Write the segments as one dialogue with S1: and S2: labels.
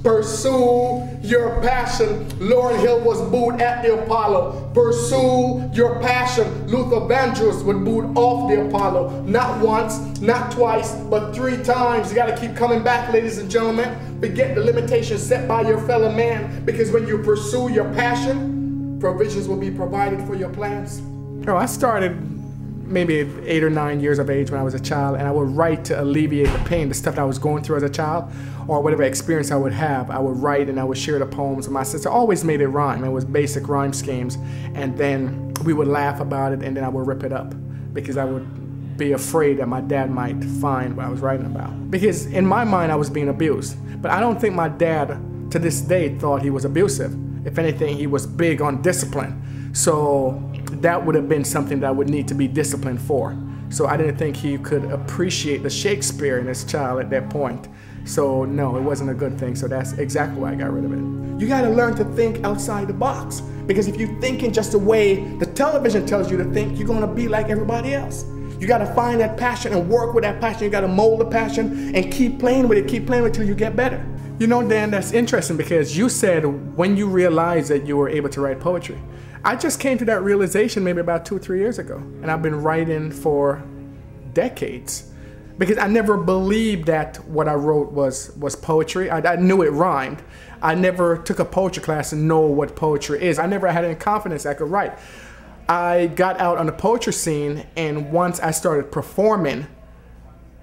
S1: Pursue your passion. Lauryn Hill was booed at the Apollo. Pursue your passion. Luther Vandross was booed off the Apollo. Not once, not twice, but 3 times. You gotta keep coming back, ladies and gentlemen. Forget the limitations set by your fellow man, because when you pursue your passion, provisions will be provided for your plans. Oh, I started maybe 8 or 9 years of age when I was a child, and I would write to alleviate the pain, the stuff that I was going through as a child, or whatever experience I would have. I would write and I would share the poems with my sister. I always made it rhyme. It was basic rhyme schemes, and then we would laugh about it, and then I would rip it up because I would be afraid that my dad might find what I was writing about. Because in my mind, I was being abused, but I don't think my dad to this day thought he was abusive. If anything, he was big on discipline. So that would have been something that I would need to be disciplined for. So I didn't think he could appreciate the Shakespeare in his child at that point. So no, it wasn't a good thing. So that's exactly why I got rid of it. You got to learn to think outside the box. Because if you think in just the way the television tells you to think, you're going to be like everybody else. You got to find that passion and work with that passion. You got to mold the passion and keep playing with it until you get better. You know, Dan, that's interesting because you said when you realized that you were able to write poetry. I just came to that realization maybe about 2 or 3 years ago, and I've been writing for decades because I never believed that what I wrote was poetry. I knew it rhymed. I never took a poetry class and know what poetry is. I never had any confidence I could write. I got out on the poetry scene, and once I started performing,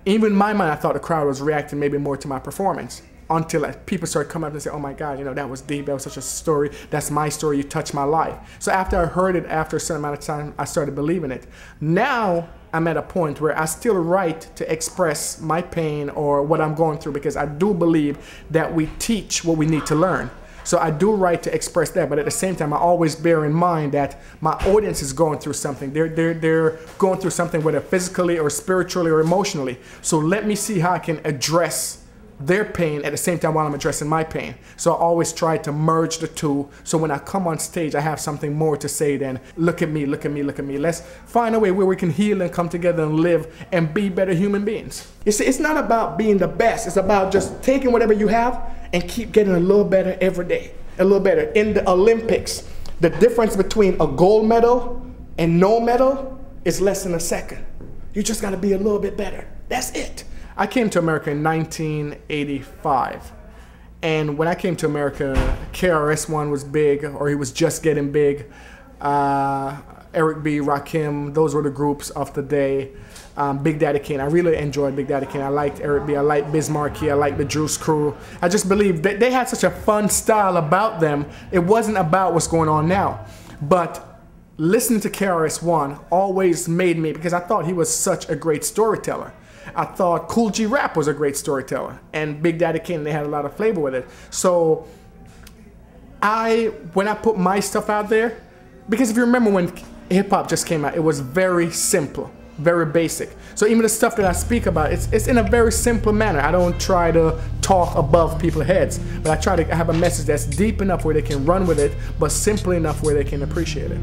S1: even in my mind I thought the crowd was reacting maybe more to my performance. Until people started coming up and say, oh my God, you know, that was deep, that was such a story, that's my story, you touched my life. So after I heard it, after a certain amount of time, I started believing it. Now I'm at a point where I still write to express my pain or what I'm going through, because I do believe that we teach what we need to learn. So I do write to express that, but at the same time, I always bear in mind that my audience is going through something. They're going through something, whether physically or spiritually or emotionally. So let me see how I can address their pain at the same time while I'm addressing my pain. So I always try to merge the two, so when I come on stage I have something more to say than look at me, look at me, look at me. Let's find a way where we can heal and come together and live and be better human beings. You see, it's not about being the best. It's about just taking whatever you have and keep getting a little better every day, a little better. In the Olympics, the difference between a gold medal and no medal is less than a second. You just got to be a little bit better. That's it. I came to America in 1985, and when I came to America, KRS-One was big, or he was just getting big. Eric B., Rakim, those were the groups of the day. Big Daddy Kane, I really enjoyed Big Daddy Kane. I liked Eric B., I liked Biz Markie, I liked the Juice Crew. I just believe that they had such a fun style about them. It wasn't about what's going on now. But listening to KRS-One always made me, because I thought he was such a great storyteller. I thought Kool G Rap was a great storyteller, and Big Daddy Kane, they had a lot of flavor with it. So when I put my stuff out there, because if you remember when hip hop just came out, it was very simple, very basic. So even the stuff that I speak about, it's in a very simple manner. I don't try to talk above people's heads, but I try to have a message that's deep enough where they can run with it, but simple enough where they can appreciate it.